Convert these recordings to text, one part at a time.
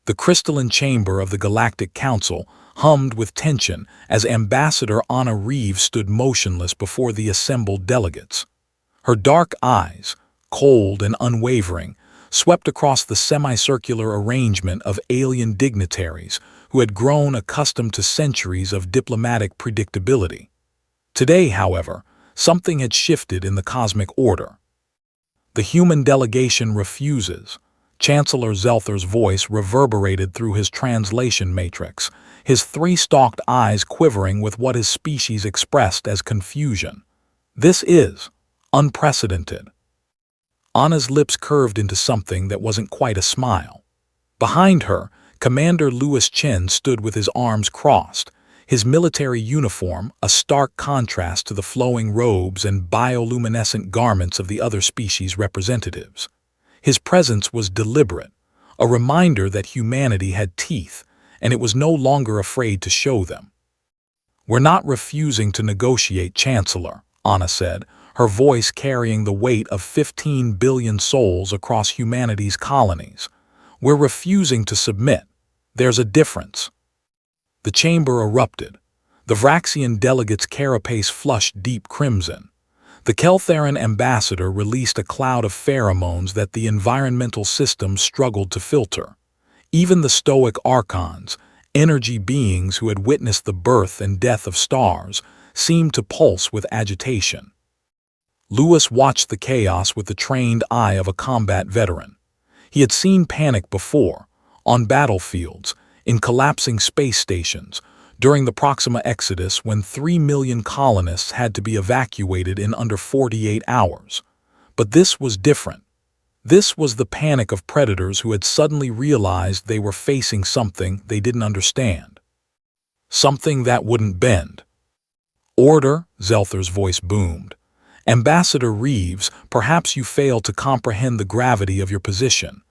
The crystalline chamber of the Galactic Council hummed with tension as Ambassador Anna Reeves stood motionless before the assembled delegates. Her dark eyes, cold and unwavering, swept across the semicircular arrangement of alien dignitaries who had grown accustomed to centuries of diplomatic predictability. Today, however, something had shifted in the cosmic order. The human delegation refuses. Chancellor Zelther's voice reverberated through his translation matrix, his three-stalked eyes quivering with what his species expressed as confusion. This is unprecedented. Anna's lips curved into something that wasn't quite a smile. Behind her, Commander Louis Chen stood with his arms crossed, his military uniform a stark contrast to the flowing robes and bioluminescent garments of the other species' representatives. His presence was deliberate, a reminder that humanity had teeth, and it was no longer afraid to show them. "We're not refusing to negotiate, Chancellor," Anna said, her voice carrying the weight of 15 billion souls across humanity's colonies. "We're refusing to submit. There's a difference." The chamber erupted. The Vraxian delegate's carapace flushed deep crimson. The Keltheran ambassador released a cloud of pheromones that the environmental system struggled to filter. Even the stoic archons, energy beings who had witnessed the birth and death of stars, seemed to pulse with agitation. Louis watched the chaos with the trained eye of a combat veteran. He had seen panic before, on battlefields, in collapsing space stations, during the Proxima Exodus when 3 million colonists had to be evacuated in under 48 hours. But this was different. This was the panic of predators who had suddenly realized they were facing something they didn't understand. Something that wouldn't bend. "Order," Zelther's voice boomed. "Ambassador Reeves, perhaps you fail to comprehend the gravity of your position.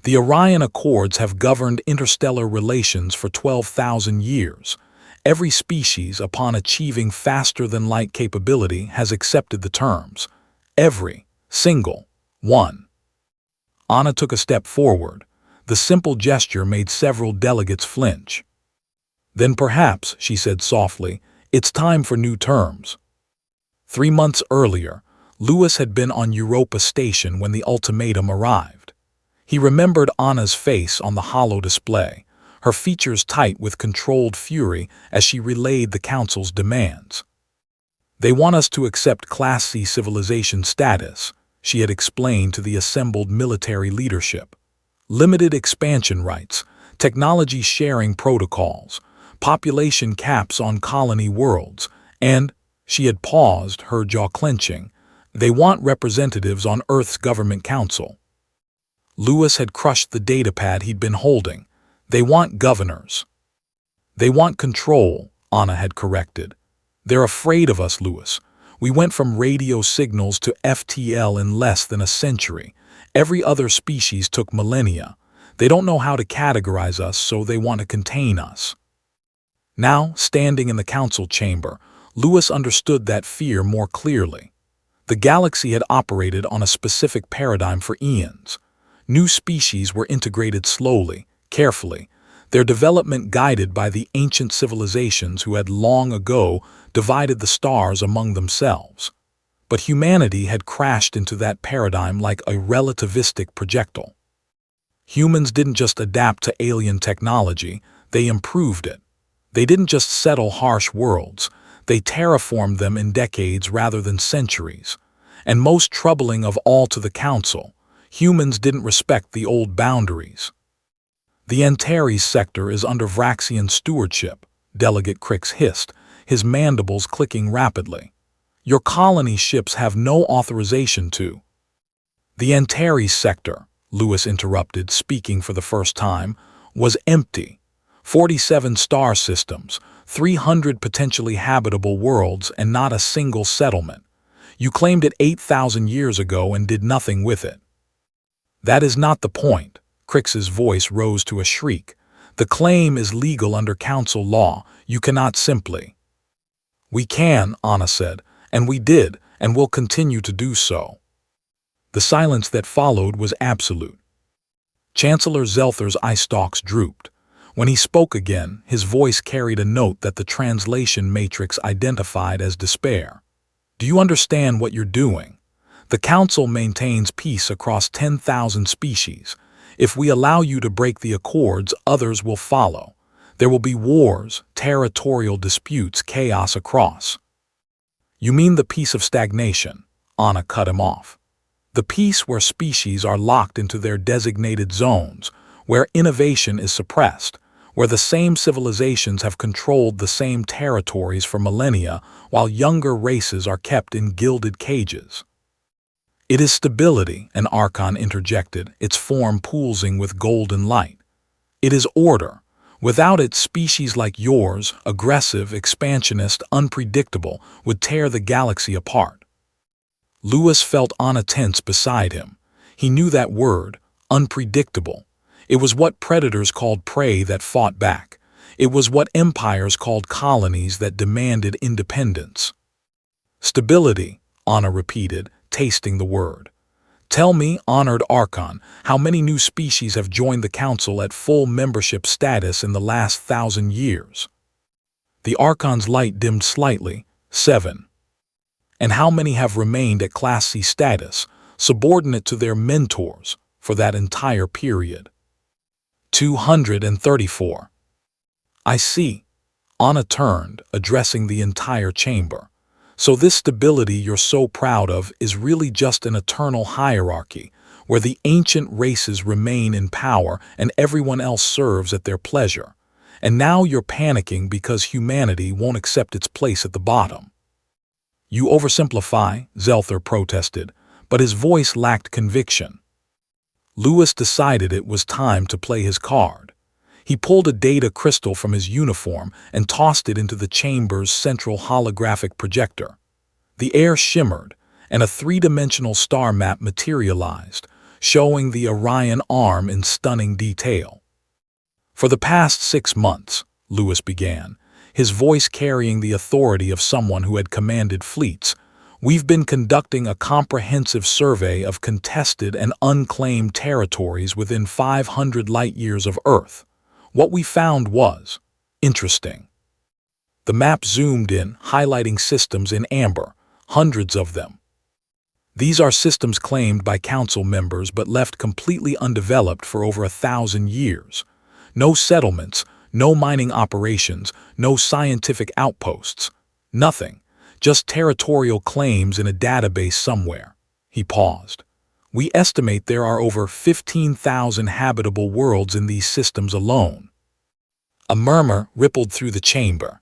The Orion Accords have governed interstellar relations for 12,000 years. Every species, upon achieving faster-than-light capability, has accepted the terms. Every single one." Anna took a step forward. The simple gesture made several delegates flinch. "Then perhaps," she said softly, "it's time for new terms." 3 months earlier, Louis had been on Europa Station when the ultimatum arrived. He remembered Anna's face on the holo display, her features tight with controlled fury as she relayed the Council's demands. "They want us to accept Class C civilization status," she had explained to the assembled military leadership. "Limited expansion rights, technology sharing protocols, population caps on colony worlds, and," she had paused, her jaw clenching, "they want representatives on Earth's government council." Louis had crushed the datapad he'd been holding. "They want governors." "They want control," Anna had corrected. "They're afraid of us, Louis. We went from radio signals to FTL in less than a century. Every other species took millennia. They don't know how to categorize us, so they want to contain us." Now, standing in the council chamber, Louis understood that fear more clearly. The galaxy had operated on a specific paradigm for eons. New species were integrated slowly, carefully, their development guided by the ancient civilizations who had long ago divided the stars among themselves. But humanity had crashed into that paradigm like a relativistic projectile. Humans didn't just adapt to alien technology, they improved it. They didn't just settle harsh worlds, they terraformed them in decades rather than centuries. And most troubling of all to the Council, humans didn't respect the old boundaries. "The Antares sector is under Vraxian stewardship," Delegate Crix hissed, his mandibles clicking rapidly. "Your colony ships have no authorization to—" "The Antares sector," Louis interrupted, speaking for the first time, "was empty. 47 star systems, 300 potentially habitable worlds, and not a single settlement. You claimed it 8,000 years ago and did nothing with it." "That is not the point." Crix's voice rose to a shriek. "The claim is legal under council law. You cannot simply—" "We can," Anna said, "and we did, and will continue to do so." The silence that followed was absolute. Chancellor Zelther's eye stalks drooped. When he spoke again, his voice carried a note that the translation matrix identified as despair. Do you understand what you're doing? The Council maintains peace across 10,000 species. If we allow you to break the accords, others will follow. There will be wars, territorial disputes, chaos across. You mean the peace of stagnation? Anna cut him off. The peace where species are locked into their designated zones, where innovation is suppressed, where the same civilizations have controlled the same territories for millennia while younger races are kept in gilded cages. It is stability, an Archon interjected, its form pulsing with golden light. It is order. Without it, species like yours, aggressive, expansionist, unpredictable, would tear the galaxy apart. Lewis felt Anna tense beside him. He knew that word, unpredictable. It was what predators called prey that fought back. It was what empires called colonies that demanded independence. Stability, Anna repeated, tasting the word. Tell me, honored Archon, how many new species have joined the Council at full membership status in the last 1,000 years? The Archon's light dimmed slightly. 7. And how many have remained at Class C status, subordinate to their mentors, for that entire period? 234. I see. Anna turned, addressing the entire chamber. So this stability you're so proud of is really just an eternal hierarchy, where the ancient races remain in power and everyone else serves at their pleasure. And now you're panicking because humanity won't accept its place at the bottom. You oversimplify, Zelther protested, but his voice lacked conviction. Lewis decided it was time to play his card. He pulled a data crystal from his uniform and tossed it into the chamber's central holographic projector. The air shimmered, and a three-dimensional star map materialized, showing the Orion Arm in stunning detail. For the past 6 months, Lewis began, his voice carrying the authority of someone who had commanded fleets, we've been conducting a comprehensive survey of contested and unclaimed territories within 500 light-years of Earth. What we found was interesting. The map zoomed in, highlighting systems in amber, hundreds of them. These are systems claimed by Council members but left completely undeveloped for over 1,000 years. No settlements, no mining operations, no scientific outposts. Nothing. Just territorial claims in a database somewhere. He paused. We estimate there are over 15,000 habitable worlds in these systems alone. A murmur rippled through the chamber.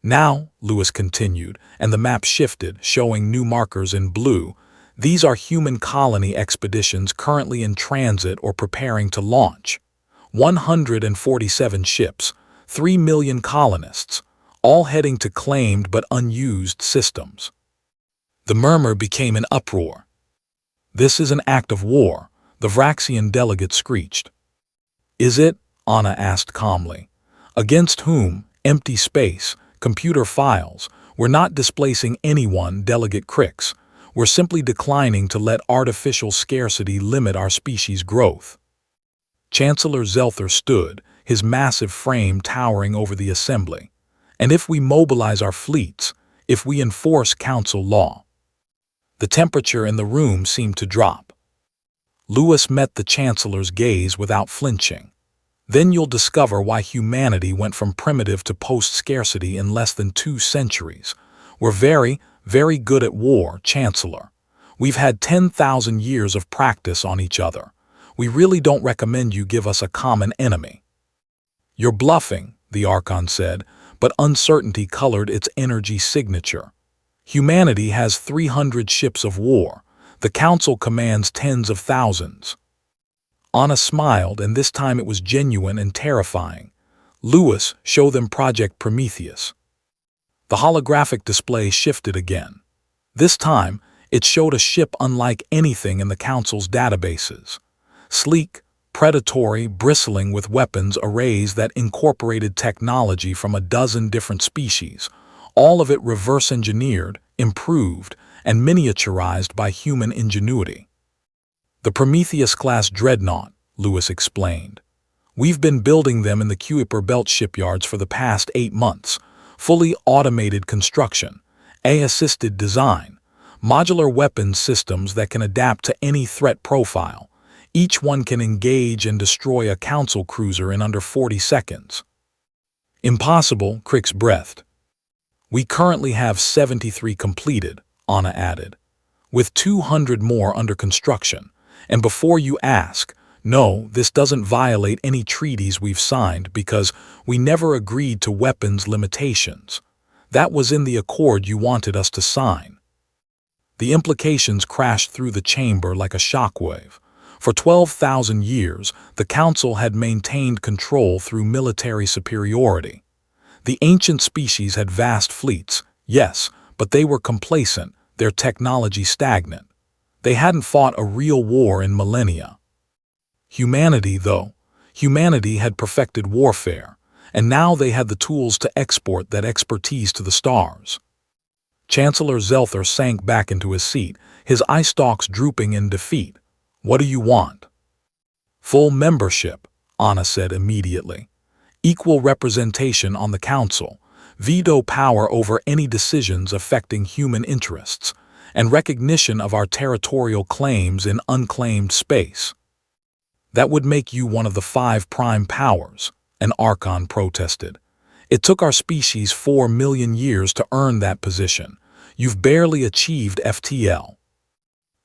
Now, Lewis continued, and the map shifted, showing new markers in blue. These are human colony expeditions currently in transit or preparing to launch. 147 ships, 3 million colonists, all heading to claimed but unused systems. The murmur became an uproar. This is an act of war, the Vraxian delegate screeched. Is it? Anna asked calmly. Against whom? Empty space, computer files. We're not displacing anyone, Delegate Crix. We're simply declining to let artificial scarcity limit our species' growth. Chancellor Zelther stood, his massive frame towering over the assembly. And if we mobilize our fleets, if we enforce Council law. The temperature in the room seemed to drop. Lewis met the Chancellor's gaze without flinching. Then you'll discover why humanity went from primitive to post-scarcity in less than 2 centuries. We're very, very good at war, Chancellor. We've had 10,000 years of practice on each other. We really don't recommend you give us a common enemy. You're bluffing, the Archon said, but uncertainty colored its energy signature. Humanity has 300 ships of war. The Council commands tens of thousands. Anna smiled, and this time it was genuine and terrifying. Lewis, show them Project Prometheus. The holographic display shifted again. This time, it showed a ship unlike anything in the Council's databases. Sleek, predatory, bristling with weapons arrays that incorporated technology from a dozen different species, all of it reverse-engineered, improved, and miniaturized by human ingenuity. The Prometheus-class dreadnought, Lewis explained. "We've been building them in the Kuiper Belt shipyards for the past 8 months. Fully automated construction, AI-assisted design, modular weapons systems that can adapt to any threat profile. Each one can engage and destroy a council cruiser in under 40 seconds." "Impossible," Crix breathed. "We currently have 73 completed," Anna added, "with 200 more under construction. And before you ask, no, this doesn't violate any treaties we've signed because we never agreed to weapons limitations. That was in the accord you wanted us to sign." The implications crashed through the chamber like a shockwave. For 12,000 years, the Council had maintained control through military superiority. The ancient species had vast fleets, yes, but they were complacent, their technology stagnant. They hadn't fought a real war in millennia. Humanity had perfected warfare, and now they had the tools to export that expertise to the stars. Chancellor Zelther sank back into his seat, his eye stalks drooping in defeat. "What do you want?" "Full membership," Anna said immediately. "Equal representation on the Council, veto power over any decisions affecting human interests, and recognition of our territorial claims in unclaimed space." "That would make you one of the 5 prime powers," an Archon protested. "It took our species 4 million years to earn that position. You've barely achieved FTL."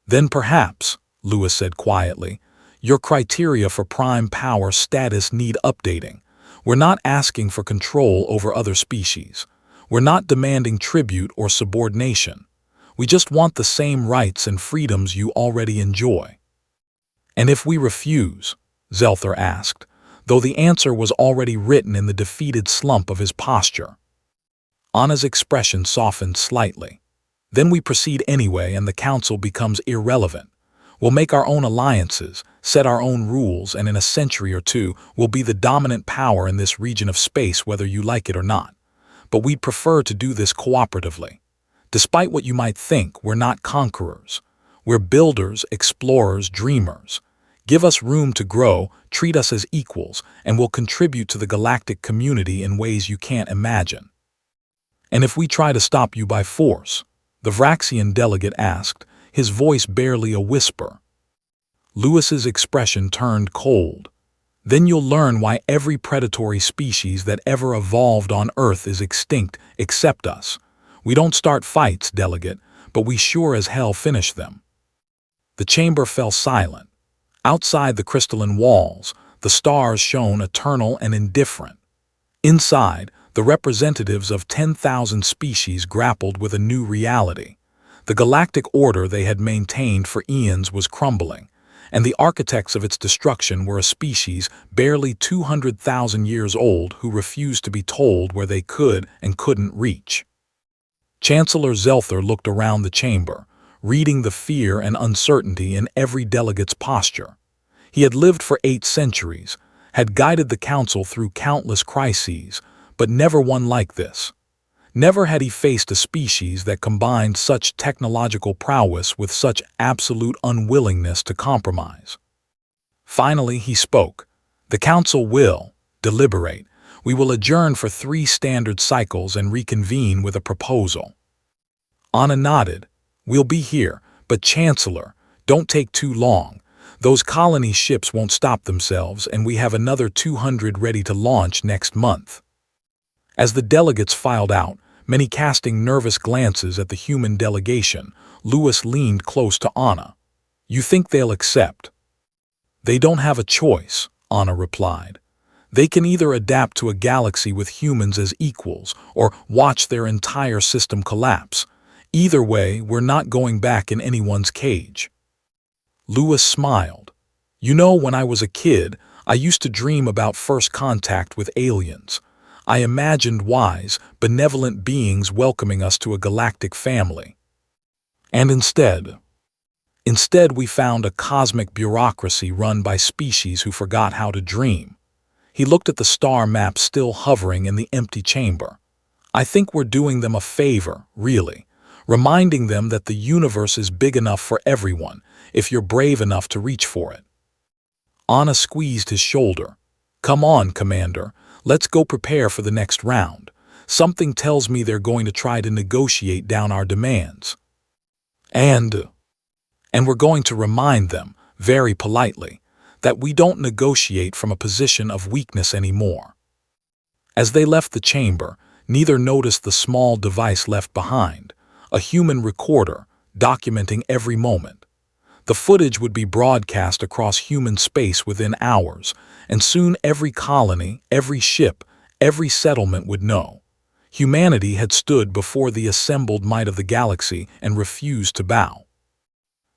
"Then perhaps," Lewis said quietly, "your criteria for prime power status need updating. We're not asking for control over other species. We're not demanding tribute or subordination. We just want the same rights and freedoms you already enjoy." "And if we refuse?" Zelther asked, though the answer was already written in the defeated slump of his posture. Anna's expression softened slightly. "Then we proceed anyway and the Council becomes irrelevant. We'll make our own alliances, set our own rules, and in a century or two we'll be the dominant power in this region of space whether you like it or not. But we'd prefer to do this cooperatively. Despite what you might think, we're not conquerors. We're builders, explorers, dreamers. Give us room to grow, treat us as equals, and we'll contribute to the galactic community in ways you can't imagine." "And if we try to stop you by force?" the Vraxian delegate asked, his voice barely a whisper. Lewis's expression turned cold. "Then you'll learn why every predatory species that ever evolved on Earth is extinct except us. We don't start fights, delegate, but we sure as hell finish them." The chamber fell silent. Outside the crystalline walls, the stars shone eternal and indifferent. Inside, the representatives of 10,000 species grappled with a new reality. The galactic order they had maintained for eons was crumbling, and the architects of its destruction were a species barely 200,000 years old who refused to be told where they could and couldn't reach. Chancellor Zelther looked around the chamber, reading the fear and uncertainty in every delegate's posture. He had lived for 8 centuries, had guided the Council through countless crises, but never one like this. Never had he faced a species that combined such technological prowess with such absolute unwillingness to compromise. Finally, he spoke. "The Council will deliberate. We will adjourn for 3 standard cycles and reconvene with a proposal." Anna nodded. "We'll be here, but Chancellor, don't take too long. Those colony ships won't stop themselves, and we have another 200 ready to launch next month." As the delegates filed out, many casting nervous glances at the human delegation, Lewis leaned close to Anna. "You think they'll accept?" "They don't have a choice," Anna replied. "They can either adapt to a galaxy with humans as equals or watch their entire system collapse. Either way, we're not going back in anyone's cage." Lewis smiled. "You know, when I was a kid, I used to dream about first contact with aliens. I imagined wise, benevolent beings welcoming us to a galactic family. And instead we found a cosmic bureaucracy run by species who forgot how to dream." He looked at the star map still hovering in the empty chamber. "I think we're doing them a favor, really, reminding them that the universe is big enough for everyone, if you're brave enough to reach for it." Anna squeezed his shoulder. "Come on, Commander. Let's go prepare for the next round. Something tells me they're going to try to negotiate down our demands. And we're going to remind them, very politely, that we don't negotiate from a position of weakness anymore." As they left the chamber, neither noticed the small device left behind, a human recorder documenting every moment. The footage would be broadcast across human space within hours, and soon every colony, every ship, every settlement would know. Humanity had stood before the assembled might of the galaxy and refused to bow.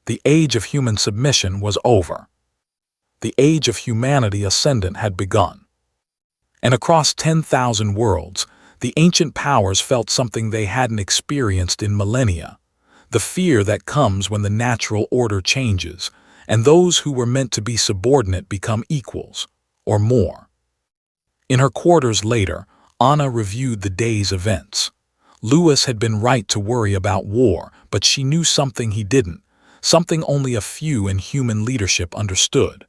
The age of human submission was over. The age of humanity ascendant had begun. And across 10,000 worlds, the ancient powers felt something they hadn't experienced in millennia. The fear that comes when the natural order changes, and those who were meant to be subordinate become equals, or more. In her quarters later, Anna reviewed the day's events. Lewis had been right to worry about war, but she knew something he didn't, something only a few in human leadership understood.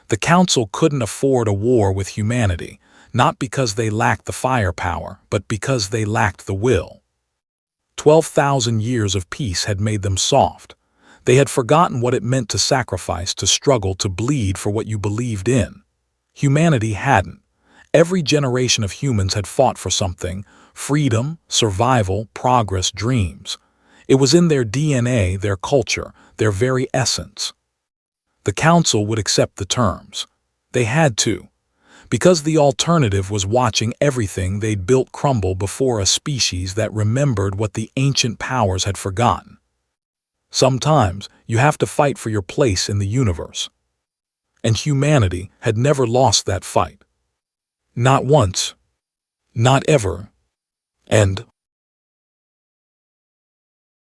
The Council couldn't afford a war with humanity, not because they lacked the firepower, but because they lacked the will. 12,000 years of peace had made them soft. They had forgotten what it meant to sacrifice, to struggle, to bleed for what you believed in. Humanity hadn't. Every generation of humans had fought for something: freedom, survival, progress, dreams. It was in their DNA, their culture, their very essence. The Council would accept the terms. They had to, because the alternative was watching everything they'd built crumble before a species that remembered what the ancient powers had forgotten. Sometimes you have to fight for your place in the universe. And humanity had never lost that fight. Not once. Not ever. And